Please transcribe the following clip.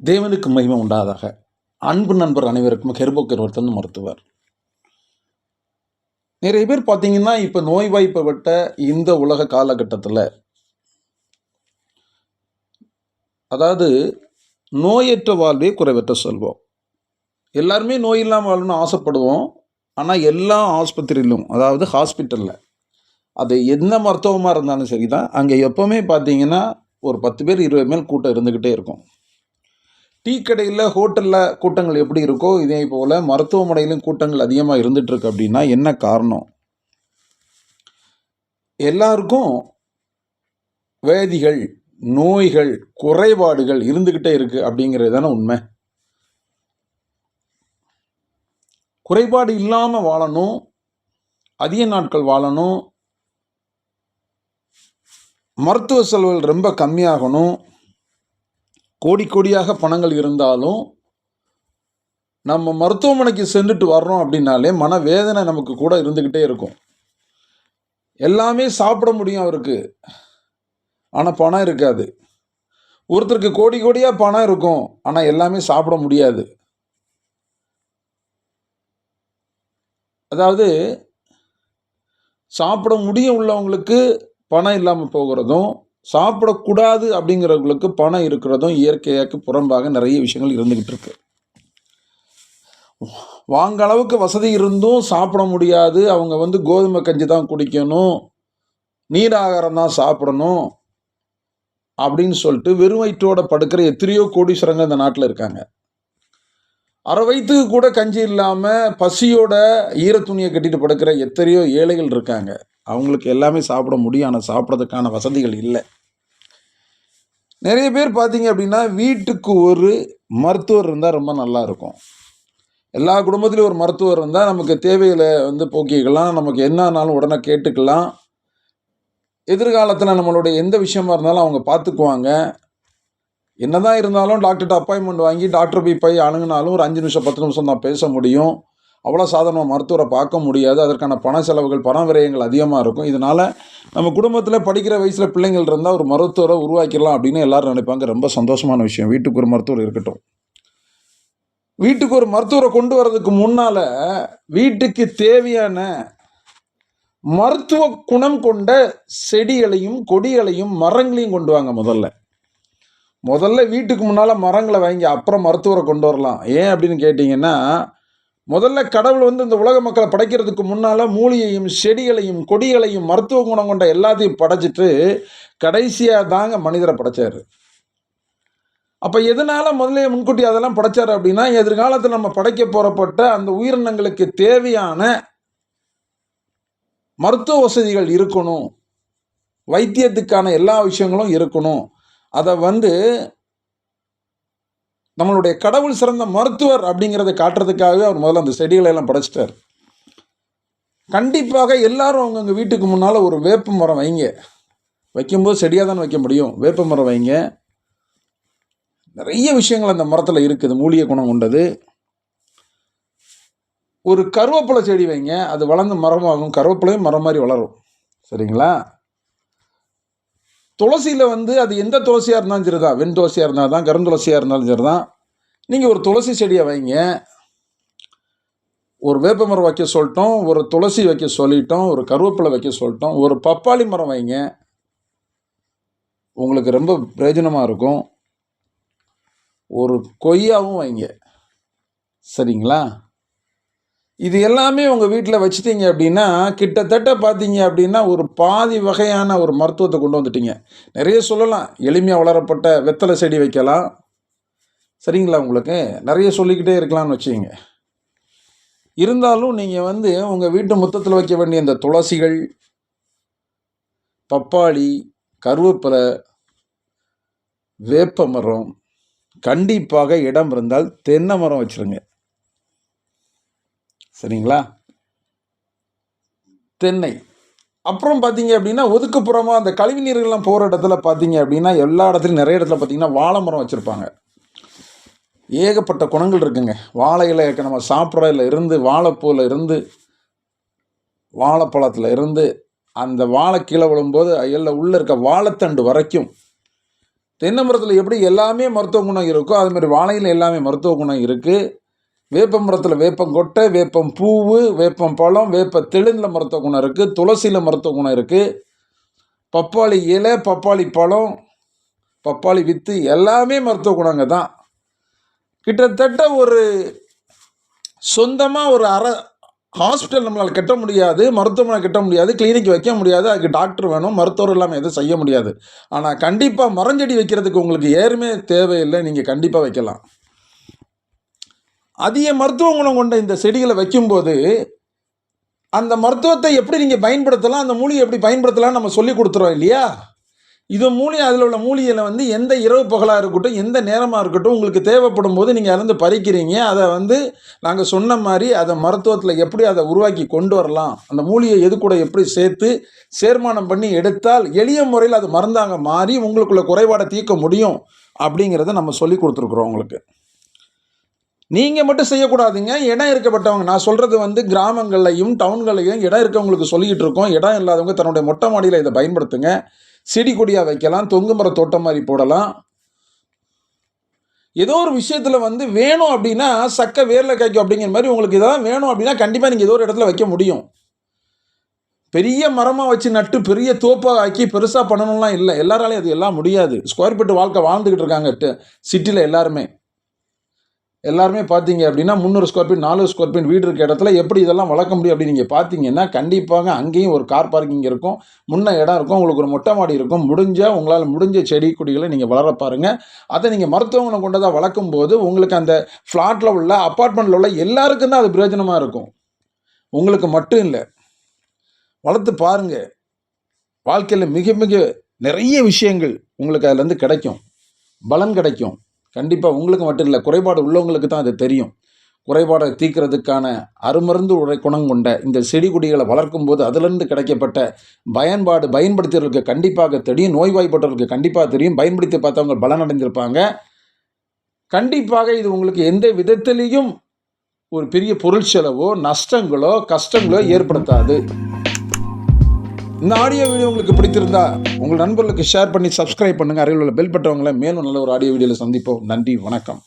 தேவனுக்கு மகிமை உண்டாதாக. அன்பு நண்பர் அனைவருக்கும் ஹெர்போக்கர் ஒருத்தன் மருத்துவர். நிறைய பேர் பார்த்தீங்கன்னா, இப்போ நோய்வாய்ப்பட்ட இந்த உலக காலகட்டத்தில், அதாவது நோயற்ற வாழ்வே குறைவற்ற செல்வம். எல்லாருமே நோய் இல்லாமல் வாழணும்னு ஆசைப்படுவோம். ஆனால் எல்லா ஆஸ்பத்திரியிலும், அதாவது ஹாஸ்பிட்டலில், அது எந்த மருத்துவமாக இருந்தாலும் சரி தான், அங்கே எப்போவுமே பார்த்தீங்கன்னா ஒரு 10 பேர் 20 மேல் கூட்டம் இருந்துக்கிட்டே இருக்கும். டீ கடையில், ஹோட்டலில் கூட்டங்கள் எப்படி இருக்கோ, இதே போல் மருத்துவமனையிலும் கூட்டங்கள் அதிகமாக இருந்துகிட்ருக்கு. அப்படின்னா என்ன காரணம்? எல்லாருக்கும் வேதிகள், நோய்கள், குறைபாடுகள் இருந்துக்கிட்டே இருக்குது அப்படிங்கிறது தானே உண்மை. குறைபாடு இல்லாமல் வாழணும், அதிக நாட்கள் வாழணும், மருத்துவ செலவுகள் ரொம்ப கம்மியாகணும். கோடி கோடியாக பணங்கள் இருந்தாலும் நம்ம மருத்துவமனைக்கு சென்றுட்டு வர்றோம் அப்படின்னாலே மனவேதனை நமக்கு கூட இருந்துக்கிட்டே இருக்கும். எல்லாமே சாப்பிட முடியும் அவருக்கு, ஆனால் பணம் இருக்காது. ஒருத்தருக்கு கோடி கோடியாக பணம் இருக்கும், ஆனால் எல்லாமே சாப்பிட முடியாது. அதாவது சாப்பிட முடியும் உள்ளவங்களுக்கு பணம் இல்லாமல் போகிறதும், சாப்பிடக்கூடாது அப்படிங்கிறவங்களுக்கு பணம் இருக்கிறதும் இயற்கையாக்கு புறம்பாக நிறைய விஷயங்கள் இருந்துக்கிட்டு இருக்கு. வாங்க அளவுக்கு வசதி இருந்தும் சாப்பிட முடியாது. அவங்க கோதுமை கஞ்சி தான் குடிக்கணும், நீர் ஆகாரம் தான் சாப்பிடணும் அப்படின்னு சொல்லிட்டு வெறும் வயிற்றோட படுக்கிற எத்தனையோ கோடீஸ்வரங்க இந்த நாட்டில் இருக்காங்க. அரை வயிற்றுக்கு கூட கஞ்சி இல்லாமல் பசியோட ஈரத்துணியை கட்டிட்டு படுக்கிற எத்தனையோ ஏழைகள் இருக்காங்க. அவங்களுக்கு எல்லாமே சாப்பிட முடியும், ஆனால் சாப்பிட்றதுக்கான வசதிகள் இல்லை. நிறைய பேர் பார்த்தீங்க அப்படின்னா, வீட்டுக்கு ஒரு மருத்துவர் இருந்தால் ரொம்ப நல்லா இருக்கும். எல்லா குடும்பத்திலையும் ஒரு மருத்துவர் இருந்தால் நமக்கு தேவைகளை போக்கிக்கலாம், நமக்கு என்னன்னாலும் உடனே கேட்டுக்கலாம். எதிர்காலத்தில் நம்மளுடைய எந்த விஷயமா இருந்தாலும் அவங்க பார்த்துக்குவாங்க. என்னதான் இருந்தாலும் டாக்டர்கிட்ட அப்பாயின்மெண்ட் வாங்கி டாக்டர் போய் அணுகுனாலும் ஒரு 5 நிமிஷம் 10 நிமிஷம் தான் பேச முடியும். அவ்வளோ சாதாரணமாக மருத்துவரை பார்க்க முடியாது. அதற்கான பண செலவுகள், பண விரயங்கள் அதிகமாக இருக்கும். இதனால் நம்ம குடும்பத்தில் படிக்கிற வயசில் பிள்ளைங்கள் இருந்தால் ஒரு மருத்துவரை உருவாக்கிடலாம் அப்படின்னு எல்லாரும் நினைப்பாங்க. ரொம்ப சந்தோஷமான விஷயம். வீட்டுக்கு ஒரு மருத்துவர் இருக்கட்டும். வீட்டுக்கு ஒரு மருத்துவரை கொண்டு வர்றதுக்கு முன்னால் வீட்டுக்கு தேவையான மருத்துவ குணம் கொண்ட செடிகளையும் கொடிகளையும் மரங்களையும் கொண்டு வாங்க. முதல்ல வீட்டுக்கு முன்னால் மரங்களை வாங்கி அப்புறம் மருத்துவரை கொண்டு வரலாம். ஏன் அப்படின்னு கேட்டிங்கன்னா, முதல்ல கடவுள் இந்த உலக மக்களை படைக்கிறதுக்கு முன்னால் மூலிகையும் செடிகளையும் கொடிகளையும் மருத்துவ குணம் கொண்ட எல்லாத்தையும் படைச்சிட்டு கடைசியாக தாங்க மனிதரை படைச்சார். அப்போ எதனால் முதல்ல முன்கூட்டி அதெல்லாம் படைச்சார் அப்படின்னா, எதிர்காலத்தில் நம்ம படைக்க போறப்பட்ட அந்த உயிரினங்களுக்கு தேவையான மருத்துவ வசதிகள் இருக்கணும், வைத்தியத்துக்கான எல்லா விஷயங்களும் இருக்கணும். அதை நம்மளுடைய கடவுள் சிறந்த மருத்துவர் அப்படிங்கிறத காட்டுறதுக்காகவே அவர் முதல்ல அந்த செடிகளை எல்லாம் படைச்சிட்டார். கண்டிப்பாக எல்லாரும் அவங்கவுங்க வீட்டுக்கு முன்னால் ஒரு வேப்ப மரம் வைங்க. வைக்கும்போது செடியாக தானே வைக்க முடியும். வேப்ப மரம் வைங்க. நிறைய விஷயங்கள் அந்த மரத்தில் இருக்குது, மூலிகை குணம் கொண்டது. ஒரு கருவேப்பிலை செடி வைங்க, அது வளர்ந்து மரமாகும். கருவேப்பிலையும் மரம் மாதிரி வளரும். சரிங்களா? துளசியில் அது எந்த துளசியாக இருந்தாலும் சரி தான், வெண் துளசியாக இருந்தால் தான், கருந்துளசியாக இருந்தாலும் சரி தான், நீங்கள் ஒரு துளசி செடியை வைங்க. ஒரு வேப்ப மரம் வைக்க சொல்லிட்டோம், ஒரு துளசி வைக்க சொல்லிட்டோம், ஒரு கருவேப்பிலை வைக்க சொல்லிட்டோம், ஒரு பப்பாளி மரம் வைங்க. உங்களுக்கு ரொம்ப பிரயோஜனமாக இருக்கும். ஒரு கொய்யாவும் வைங்க. சரிங்களா? இது எல்லாமே உங்கள் வீட்டில் வச்சுட்டீங்க அப்படின்னா, கிட்டத்தட்ட பார்த்தீங்க அப்படின்னா ஒரு பாதி வகையான ஒரு மருத்துவத்தை கொண்டு வந்துட்டீங்க. நிறைய சொல்லலாம். எளிமையாக வளரப்பட்ட வெத்தலை செடி வைக்கலாம். சரிங்களா? உங்களுக்கு நிறைய சொல்லிக்கிட்டே இருக்கலாம்னு வச்சுங்க. இருந்தாலும் நீங்கள் உங்கள் வீட்டு முத்தத்தில் வைக்க வேண்டிய இந்த துளசிகள், பப்பாளி, கருவேப்பிலை, வேப்ப மரம், கண்டிப்பாக இடம் இருந்தால் தென்னை மரம் வச்சுருங்க. சரிங்களா? தென்னை. அப்புறம் பார்த்தீங்க அப்படின்னா, ஒதுக்குப்புறமாக அந்த கழிவு நீர்கள்லாம் போகிற இடத்துல பார்த்தீங்க அப்படின்னா, எல்லா இடத்துலையும் நிறைய இடத்துல பார்த்தீங்கன்னா வாழை மரம் வச்சுருப்பாங்க. ஏகப்பட்ட குணங்கள் இருக்குங்க. வாழை இலை நம்ம சாப்பிட்றதுல இருந்து, வாழைப்பூவில் இருந்து, வாழைப்பழத்தில் இருந்து, அந்த வாழை கீழே விழும்போது அதில் உள்ளே இருக்க வாழைத்தண்டு வரைக்கும் தென்னை மரத்தில் எப்படி எல்லாமே மருத்துவ குணம் இருக்கோ அது மாதிரி வாழையில் எல்லாமே மருத்துவ குணம் இருக்குது. வேப்ப மரத்தில் வேப்பங்கொட்டை, வேப்பம் பூவு, வேப்பம் பழம், வேப்ப தெளுந்தில் மருத்துவ குணம் இருக்குது. துளசியில் மருத்துவ குணம் இருக்குது. பப்பாளி இலை, பப்பாளி பழம், பப்பாளி வித்து எல்லாமே மருத்துவ குணங்க தான். கிட்டத்தட்ட ஒரு சொந்தமாக ஒரு ஹாஸ்பிட்டல் நம்மளால் கட்ட முடியாது, மருத்துவமனை கட்ட முடியாது, கிளினிக் வைக்க முடியாது, அதுக்கு டாக்டர் வேணும், மருத்துவர் இல்லாமல் எதுவும் செய்ய முடியாது. ஆனால் கண்டிப்பாக மரஞ்செடி வைக்கிறதுக்கு உங்களுக்கு ஏறுமே தேவையில்லை, நீங்கள் கண்டிப்பாக வைக்கலாம். அதிக மருத்துவ குணம் கொண்ட இந்த செடிகளை வைக்கும்போது அந்த மருத்துவத்தை எப்படி நீங்கள் பயன்படுத்தலாம், அந்த மூலிகை எப்படி பயன்படுத்தலாம்னு நம்ம சொல்லி கொடுத்துறோம் இல்லையா? இது மூலிகை, அதில் உள்ள மூலிகையில் வந்து எந்த இரவு பகலாக இருக்கட்டும், எந்த நேரமாக இருக்கட்டும், உங்களுக்கு தேவைப்படும் போது நீங்கள் அதிலேருந்து பறிக்கிறீங்க. அதை வந்து நாங்கள் சொன்ன மாதிரி அதை மருத்துவத்தில் எப்படி அதை உருவாக்கி கொண்டு வரலாம், அந்த மூலிகை எது கூட எப்படி சேர்த்து சேர்மானம் பண்ணி எடுத்தால் எளிய முறையில் அது மருந்தாக மாறி உங்களுக்குள்ள குறைபாடை தீர்க்க முடியும் அப்படிங்கிறத நம்ம சொல்லி கொடுத்துருக்குறோம் உங்களுக்கு. நீங்கள் மட்டும் செய்யக்கூடாதுங்க, இடம் இருக்கப்பட்டவங்க. நான் சொல்கிறது வந்து கிராமங்கள்லையும் டவுன்கள்லையும் இடம் இருக்கவங்களுக்கு சொல்லிக்கிட்டு இருக்கோம். இடம் இல்லாதவங்க தன்னுடைய மொட்டை மாடியில் இதை பயன்படுத்துங்க. செடி கொடியாக வைக்கலாம், தொங்கு மர தோட்டம் மாதிரி போடலாம். ஏதோ ஒரு விஷயத்தில் வந்து வேணும் அப்படின்னா சக்கை வேரில் காய்க்கும் அப்படிங்கிற மாதிரி உங்களுக்கு இதெல்லாம் வேணும் அப்படின்னா கண்டிப்பாக நீங்கள் ஏதோ ஒரு இடத்துல வைக்க முடியும். பெரிய மரமாக வச்சு நட்டு பெரிய தோப்பாக ஆக்கி பெருசாக பண்ணணும்லாம் இல்லை, எல்லாராலையும் அது எல்லாம் முடியாது. ஸ்கொயர் ஃபீட் வாழ்க்கை வாழ்ந்துக்கிட்டு இருக்காங்க சிட்டியில் எல்லாருமே பார்த்தீங்க அப்படின்னா 300 ஸ்கொயர் ஃபீட் 400 ஸ்கொயர் ஃபீட் வீடு இருக்க இடத்துல எப்படி இதெல்லாம் வளர்க்க முடியும் அப்படின்னு நீங்கள் பார்த்தீங்கன்னா கண்டிப்பாக அங்கேயும் ஒரு கார் பார்க்கிங் இருக்கும், முன்ன இடம் இருக்கும், உங்களுக்கு ஒரு மொட்டை மாடி இருக்கும். உங்களால் முடிஞ்ச செடி கொடிகளை நீங்கள் வளர பாருங்கள். அதை நீங்கள் மருத்துவமனை கொண்டதாக வளர்க்கும் போது உங்களுக்கு அந்த ஃப்ளாட்டில் உள்ள அப்பார்ட்மெண்ட்டில் உள்ள எல்லாருக்கும் தான் அது பிரயோஜனமாக இருக்கும், உங்களுக்கு மட்டும் இல்லை. வளர்த்து பாருங்கள், வாழ்க்கையில் மிக மிக நிறைய விஷயங்கள் உங்களுக்கு அதுலேருந்து கிடைக்கும், பலன் கிடைக்கும். கண்டிப்பாக உங்களுக்கு மட்டும் இல்லை, குறைபாடு உள்ளவங்களுக்கு தான் அது தெரியும். குறைபாடை தீர்க்கிறதுக்கான அருமருந்து குணம் கொண்ட இந்த செடி கொடிகளை வளர்க்கும் போது அதிலிருந்து கிடைக்கப்பட்ட பயன்படுத்துறதுக்கு கண்டிப்பாக தெரியும், நோய்வாய்ப்பட்டவர்களுக்கு கண்டிப்பாக தெரியும், பயன்படுத்தி பார்த்தவங்க பலனடைந்திருப்பாங்க. கண்டிப்பாக இது உங்களுக்கு எந்த விதத்திலையும் ஒரு பெரிய பொருள் செலவோ நஷ்டங்களோ கஷ்டங்களோ ஏற்படுத்தாது. இந்த ஆடியோ வீடியோ உங்களுக்கு பிடித்திருந்தா உங்கள் நண்பர்களுக்கு ஷேர் பண்ணி சப்ஸ்கிரைப் பண்ணுங்கள். அருகில் உள்ள பெல் பட்டவங்களை மேலும் நல்ல ஒரு ஆடியோ வீடியோவில் சந்திப்போம். நன்றி, வணக்கம்.